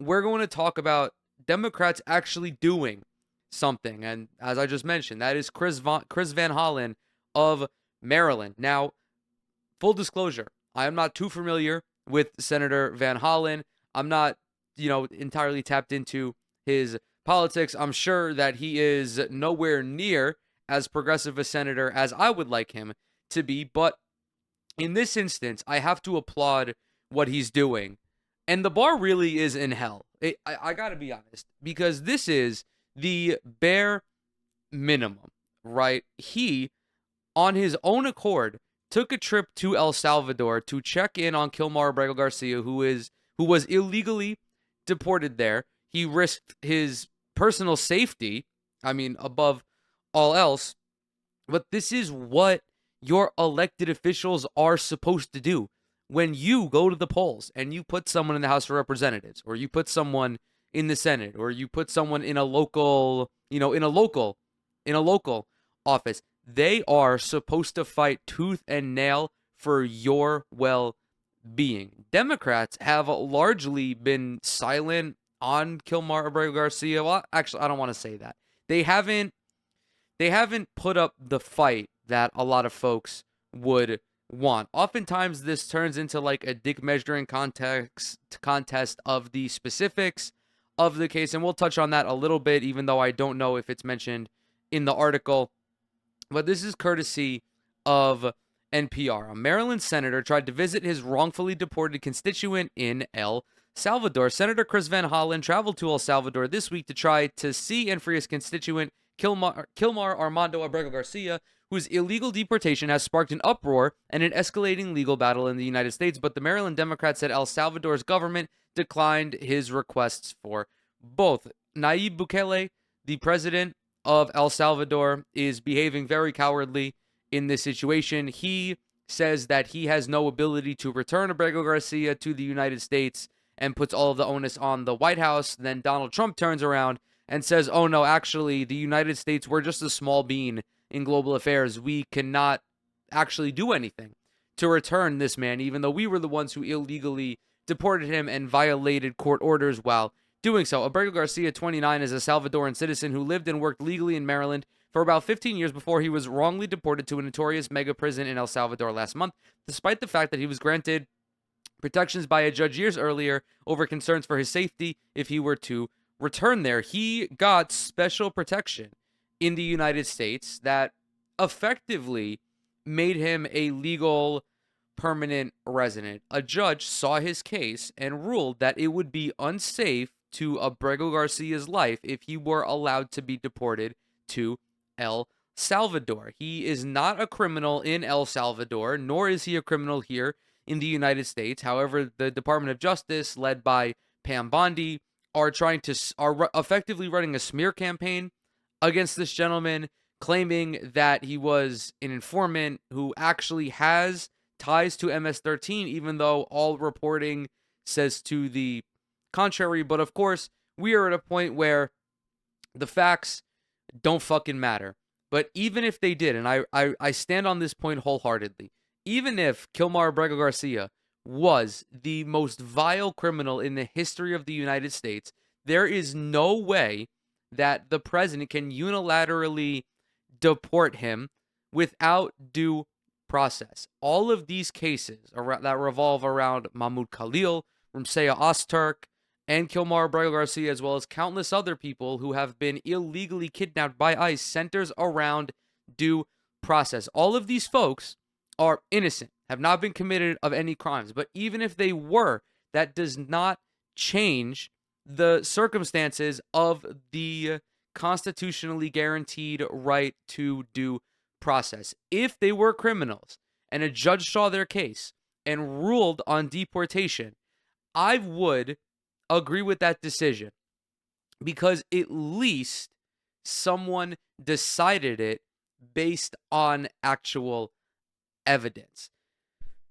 we're going to talk about Democrats actually doing something. And as I just mentioned, that is Chris Van Hollen of Maryland. Now, full disclosure, I am not too familiar with Senator Van Hollen. I'm not, entirely tapped into his politics. I'm sure that he is nowhere near as progressive a senator as I would like him to be. But in this instance, I have to applaud what he's doing. And the bar really is in hell. I got to be honest, because this is the bare minimum, right? He, on his own accord, took a trip to El Salvador to check in on Kilmar Abrego Garica, who was illegally deported there. He risked his personal safety, I mean, above all else. But this is what your elected officials are supposed to do. When you go to the polls and you put someone in the House of Representatives, or you put someone in the Senate, or you put someone in a local, in a local office, they are supposed to fight tooth and nail for your well-being. Democrats have largely been silent on Kilmar Abrego Garica. Well, actually, I don't want to say that. They haven't put up the fight that a lot of folks would want. Oftentimes, this turns into like a dick measuring contest of the specifics of the case, and we'll touch on that a little bit, even though I don't know if it's mentioned in the article. But this is courtesy of NPR. A Maryland senator tried to visit his wrongfully deported constituent in El Salvador. Senator Chris Van Hollen traveled to El Salvador this week to try to see and free his constituent Kilmar Armando Abrego Garica, whose illegal deportation has sparked an uproar and an escalating legal battle in the United States. But the Maryland Democrats said El Salvador's government declined his requests for both. Nayib Bukele, the president of El Salvador, is behaving very cowardly in this situation. He says that he has no ability to return Abrego Garica to the United States and puts all of the onus on the White House. Then Donald Trump turns around and says, oh no, actually, the United States, we're just a small bean in global affairs. We cannot actually do anything to return this man, even though we were the ones who illegally deported him and violated court orders while doing so. Abrego Garica, 29, is a Salvadoran citizen who lived and worked legally in Maryland for about 15 years before he was wrongly deported to a notorious mega prison in El Salvador last month, despite the fact that he was granted protections by a judge years earlier over concerns for his safety if he were to return there. He got special protection in the United States that effectively made him a legal permanent resident. A judge saw his case and ruled that it would be unsafe to Abrego Garica's life if he were allowed to be deported to El Salvador. He is not a criminal in El Salvador, nor is he a criminal here in the United States. However, the Department of Justice, led by Pam Bondi, are effectively running a smear campaign against this gentleman, claiming that he was an informant who actually has ties to MS-13, even though all reporting says to the contrary. But of course, we are at a point where the facts don't fucking matter. But even if they did, and I stand on this point wholeheartedly, even if Kilmar Abrego Garica was the most vile criminal in the history of the United States, there is no way that the president can unilaterally deport him without due process. All of these cases that revolve around Mahmoud Khalil, Rumsaya Öztürk, and Kilmar Abrego Garica, as well as countless other people who have been illegally kidnapped by ICE, centers around due process. All of these folks are innocent, have not been committed of any crimes. But even if they were, that does not change the circumstances of the constitutionally guaranteed right to due process. If they were criminals and a judge saw their case and ruled on deportation, I would agree with that decision, because at least someone decided it based on actual evidence.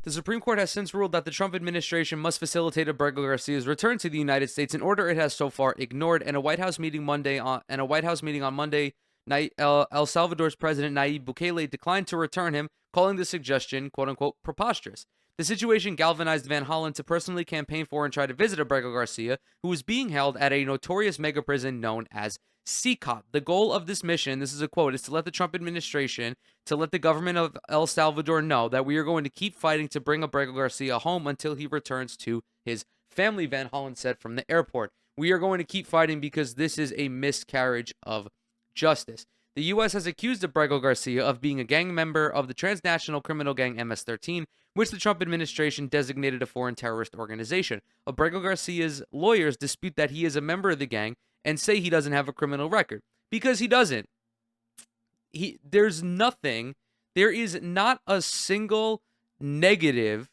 The Supreme Court has since ruled that the Trump administration must facilitate Abrego Garica's return to the United States, an order it has so far ignored. And a White House meeting on Monday night, El Salvador's President Nayib Bukele declined to return him, calling the suggestion, quote unquote, preposterous. The situation galvanized Van Hollen to personally campaign for and try to visit Abrego Garcia, who was being held at a notorious mega prison known as CCOT. The goal of this mission, this is a quote, is to let the Trump administration, to let the government of El Salvador know that we are going to keep fighting to bring Abrego Garcia home until he returns to his family, Van Hollen said from the airport. We are going to keep fighting because this is a miscarriage of justice. The U.S. has accused Abrego Garcia of being a gang member of the transnational criminal gang MS-13, which the Trump administration designated a foreign terrorist organization. Abrego Garcia's lawyers dispute that he is a member of the gang and say he doesn't have a criminal record, because he doesn't. There is not a single negative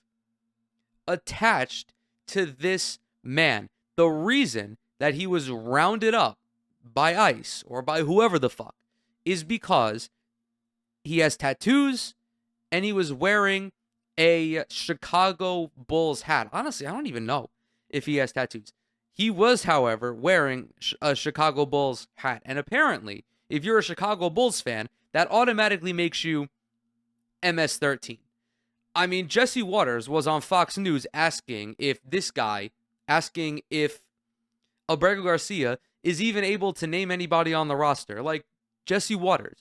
attached to this man. The reason that he was rounded up by ICE or by whoever the fuck is because he has tattoos and he was wearing a Chicago Bulls hat. Honestly, I don't even know if he has tattoos. He was, however, wearing a Chicago Bulls hat. And apparently, if you're a Chicago Bulls fan, that automatically makes you MS-13. I mean, Jesse Waters was on Fox News asking if Abrego Garcia is even able to name anybody on the roster. Like, Jesse Waters,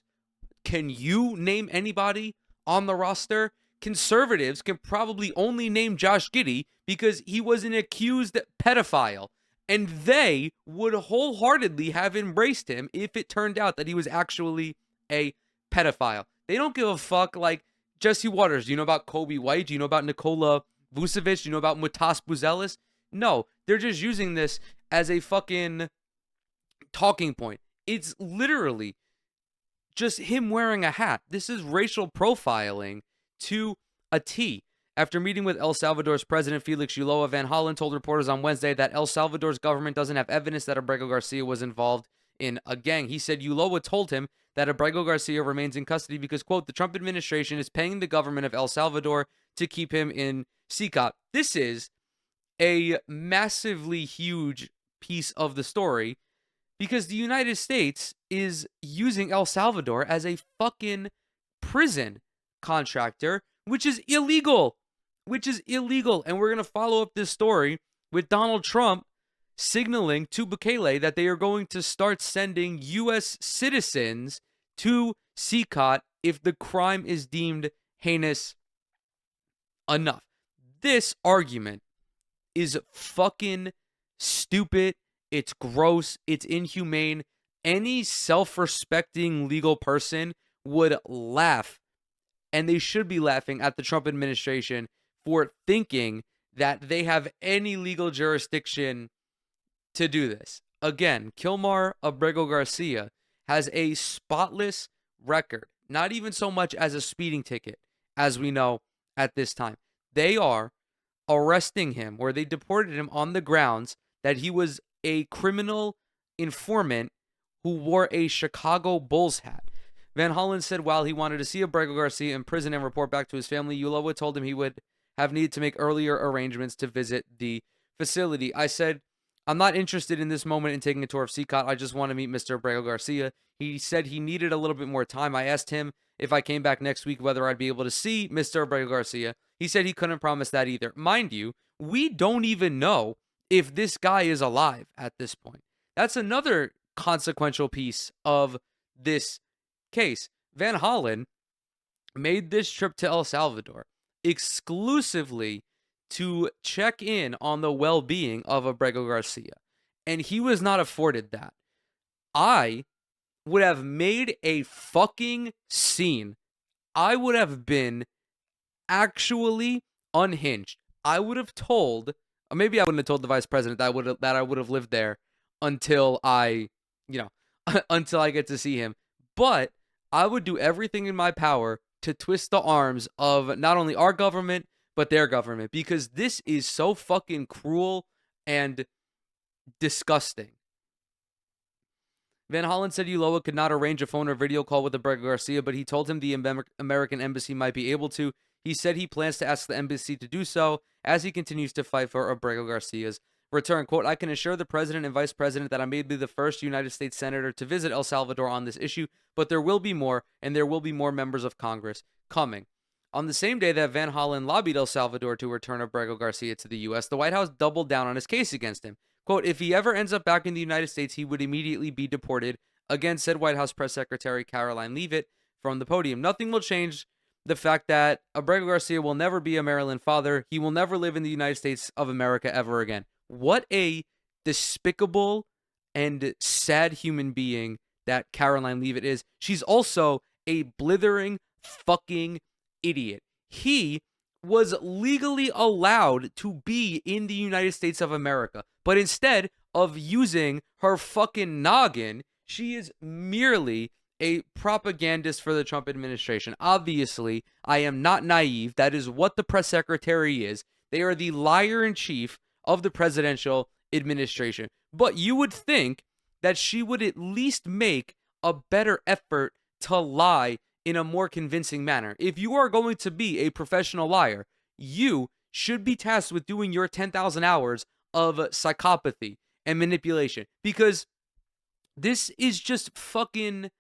can you name anybody on the roster? Conservatives can probably only name Josh Giddey because he was an accused pedophile. And they would wholeheartedly have embraced him if it turned out that he was actually a pedophile. They don't give a fuck. Like, Jesse Waters, do you know about Kobe White? Do you know about Nikola Vucevic? Do you know about Mutas Buzelis? No, they're just using this as a fucking talking point. It's literally just him wearing a hat. This is racial profiling to a T. After meeting with El Salvador's president, Felix Ulloa, Van Hollen told reporters on Wednesday that El Salvador's government doesn't have evidence that Abrego Garcia was involved in a gang. He said Ulloa told him that Abrego Garcia remains in custody because, quote, the Trump administration is paying the government of El Salvador to keep him in CCOT. This is a massively huge piece of the story because the United States is using El Salvador as a fucking prison contractor, which is illegal. And we're going to follow up this story with Donald Trump signaling to Bukele that they are going to start sending U.S. citizens to CCOT if the crime is deemed heinous enough. This argument is fucking stupid. It's gross. It's inhumane. Any self-respecting legal person would laugh, and they should be laughing at the Trump administration for thinking that they have any legal jurisdiction to do this. Again, Kilmar Abrego Garcia has a spotless record, not even so much as a speeding ticket, as we know at this time. They are arresting him, or they deported him on the grounds that he was a criminal informant who wore a Chicago Bulls hat. Van Hollen said while he wanted to see Abrego Garcia in prison and report back to his family, Ulloa told him he would have needed to make earlier arrangements to visit the facility. I said, I'm not interested in this moment in taking a tour of CCOT. I just want to meet Mr. Abrego Garcia. He said he needed a little bit more time. I asked him if I came back next week whether I'd be able to see Mr. Abrego Garcia. He said he couldn't promise that either. Mind you, we don't even know if this guy is alive at this point. That's another consequential piece of this case. Van Hollen made this trip to El Salvador exclusively to check in on the well-being of Abrego Garcia, and he was not afforded that. I would have made a fucking scene. I would have been actually unhinged. I would have told, or maybe I wouldn't have told the vice president that I would have lived there until I until I get to see him. But I would do everything in my power to twist the arms of not only our government, but their government, because this is so fucking cruel and disgusting. Van Hollen said Ulloa could not arrange a phone or video call with Abrego Garcia, but he told him the American embassy might be able to. He said he plans to ask the embassy to do so as he continues to fight for Abrego Garcia's return. Quote, I can assure the president and vice president that I may be the first United States senator to visit El Salvador on this issue, but there will be more, and there will be more members of Congress coming. On the same day that Van Hollen lobbied El Salvador to return Abrego Garcia to the U.S., the White House doubled down on his case against him. Quote, if he ever ends up back in the United States, he would immediately be deported. Again, said White House Press Secretary Caroline Leavitt from the podium. Nothing will change the fact that Abrego Garcia will never be a Maryland father. He will never live in the United States of America ever again. What a despicable and sad human being that Caroline Leavitt is. She's also a blithering fucking idiot. He was legally allowed to be in the United States of America, but instead of using her fucking noggin, she is merely a propagandist for the Trump administration. Obviously, I am not naive. That is what the press secretary is. They are the liar in chief of the presidential administration. But you would think that she would at least make a better effort to lie in a more convincing manner. If you are going to be a professional liar, you should be tasked with doing your 10,000 hours of psychopathy and manipulation, because this is just fucking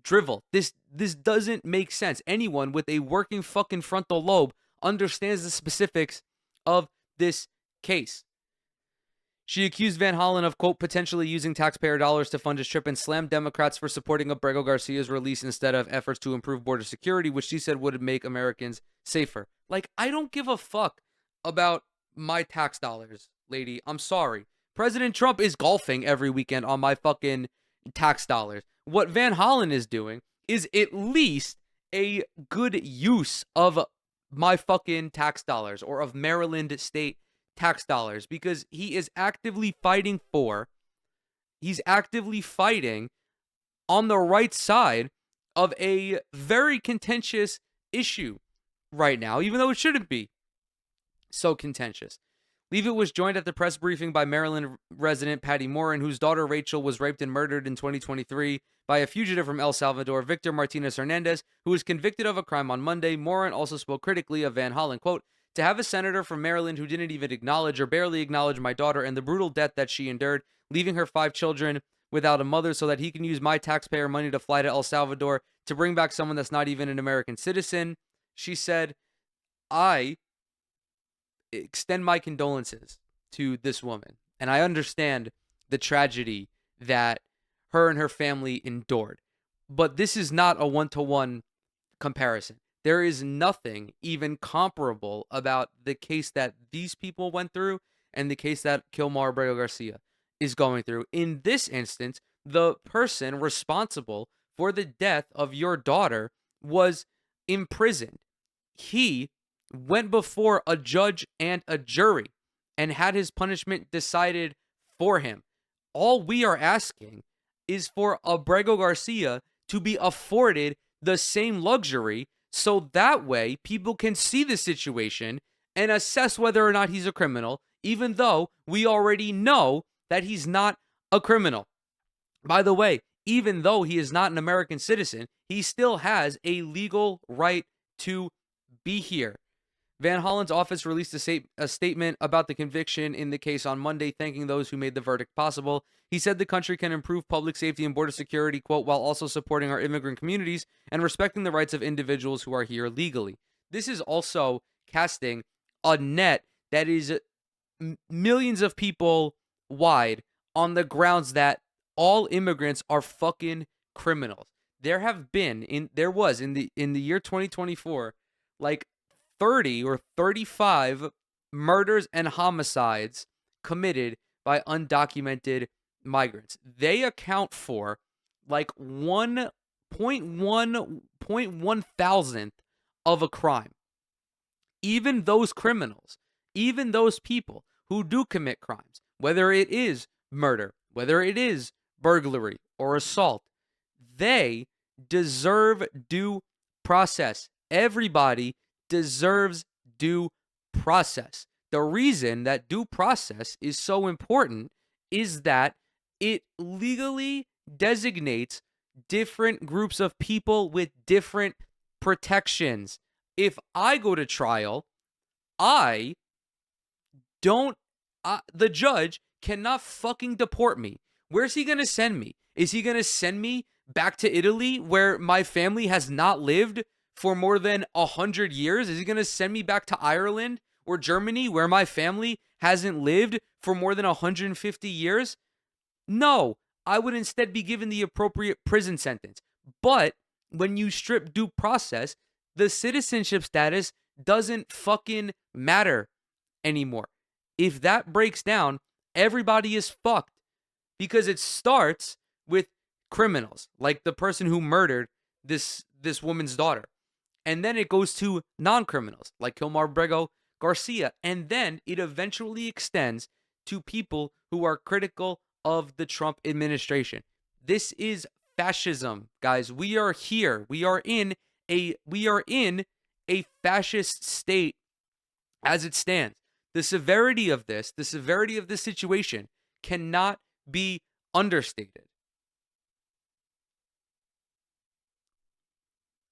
drivel. This doesn't make sense. Anyone with a working fucking frontal lobe understands the specifics of this case. She accused Van Hollen of, quote, potentially using taxpayer dollars to fund his trip, and slammed Democrats for supporting Abrego Garcia's release instead of efforts to improve border security, which she said would make Americans safer. Like, I don't give a fuck about my tax dollars, lady. I'm sorry. President Trump is golfing every weekend on my fucking tax dollars. What Van Hollen is doing is at least a good use of my fucking tax dollars, or of Maryland state tax dollars, because he's actively fighting on the right side of a very contentious issue right now, even though it shouldn't be so contentious. Leavitt was joined at the press briefing by Maryland resident Patty Morin, whose daughter Rachel was raped and murdered in 2023 by a fugitive from El Salvador, Victor Martinez Hernandez, who was convicted of a crime on Monday. Morin also spoke critically of Van Hollen, quote, to have a senator from Maryland who didn't even acknowledge or barely acknowledge my daughter and the brutal death that she endured, leaving her 5 children without a mother so that he can use my taxpayer money to fly to El Salvador to bring back someone that's not even an American citizen. She said, I extend my condolences to this woman, and I understand the tragedy that her and her family endured. But this is not a one-to-one comparison. There is nothing even comparable about the case that these people went through and the case that Kilmar Abrego Garcia is going through. In this instance, the person responsible for the death of your daughter was imprisoned. He went before a judge and a jury and had his punishment decided for him. All we are asking is for Abrego Garcia to be afforded the same luxury, so that way people can see the situation and assess whether or not he's a criminal, even though we already know that he's not a criminal. By the way, even though he is not an American citizen, he still has a legal right to be here. Van Hollen's office released a statement about the conviction in the case on Monday, thanking those who made the verdict possible. He said the country can improve public safety and border security, quote, while also supporting our immigrant communities and respecting the rights of individuals who are here legally. This is also casting a net that is millions of people wide on the grounds that all immigrants are fucking criminals. There was in the year 2024, like 30 or 35 murders and homicides committed by undocumented migrants. They account for like 1.1 thousandth of a crime. Even those criminals, even those people who do commit crimes, whether it is murder, whether it is burglary or assault, they deserve due process. Everybody deserves due process. The reason that due process is so important is that it legally designates different groups of people with different protections. If I go to trial, the judge cannot fucking deport me. Where's he going to send me? Is he going to send me back to Italy where my family has not lived for more than 100 years? Is he going to send me back to Ireland or Germany where my family hasn't lived for more than 150 years? No, I would instead be given the appropriate prison sentence. But when you strip due process, the citizenship status doesn't fucking matter anymore. If that breaks down, everybody is fucked because it starts with criminals, like the person who murdered this woman's daughter. And then it goes to non-criminals like Kilmar Abrego Garica, and then it eventually extends to people who are critical of the Trump administration. This is fascism, guys. We are here. We are in a fascist state as it stands. The severity of this situation cannot be understated.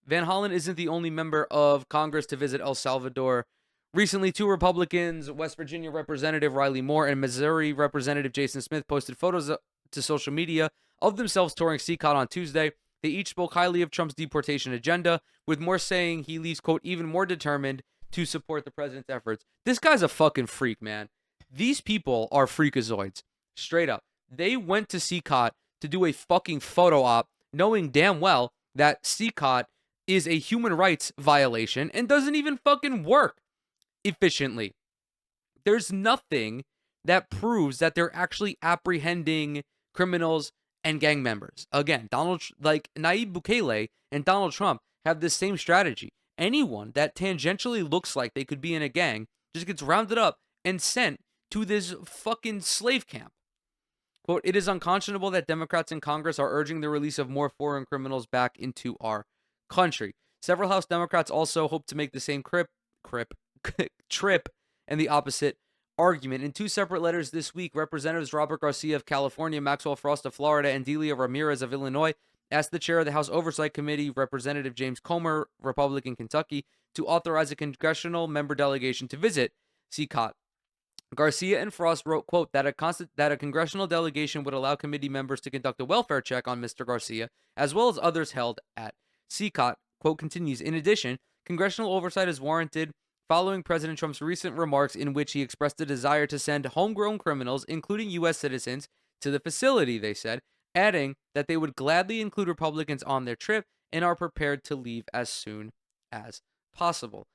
Van Hollen isn't the only member of Congress to visit El Salvador. Recently, 2 Republicans, West Virginia Representative Riley Moore and Missouri Representative Jason Smith, posted photos to social media of themselves touring CCOT on Tuesday. They each spoke highly of Trump's deportation agenda, with Moore saying he leaves, quote, even more determined to support the president's efforts. This guy's a fucking freak, man. These people are freakazoids. Straight up. They went to CCOT to do a fucking photo op, knowing damn well that CCOT is a human rights violation and doesn't even fucking work efficiently. There's nothing that proves that they're actually apprehending criminals and gang members. Again, Nayib Bukele and Donald Trump have this same strategy. Anyone that tangentially looks like they could be in a gang just gets rounded up and sent to this fucking slave camp. Quote, it is unconscionable that Democrats in Congress are urging the release of more foreign criminals back into our country. Several House Democrats also hope to make the same trip and the opposite argument. In 2 separate letters this week, Representatives Robert Garcia of California, Maxwell Frost of Florida, and Delia Ramirez of Illinois asked the chair of the House Oversight Committee, Representative James Comer, Republican, Kentucky, to authorize a congressional member delegation to visit CCOT. Garcia and Frost wrote, quote, that a congressional delegation would allow committee members to conduct a welfare check on Mr. Garcia, as well as others held at CCOT. Quote continues, in addition, congressional oversight is warranted following President Trump's recent remarks in which he expressed a desire to send homegrown criminals, including U.S. citizens, to the facility, they said, adding that they would gladly include Republicans on their trip and are prepared to leave as soon as possible.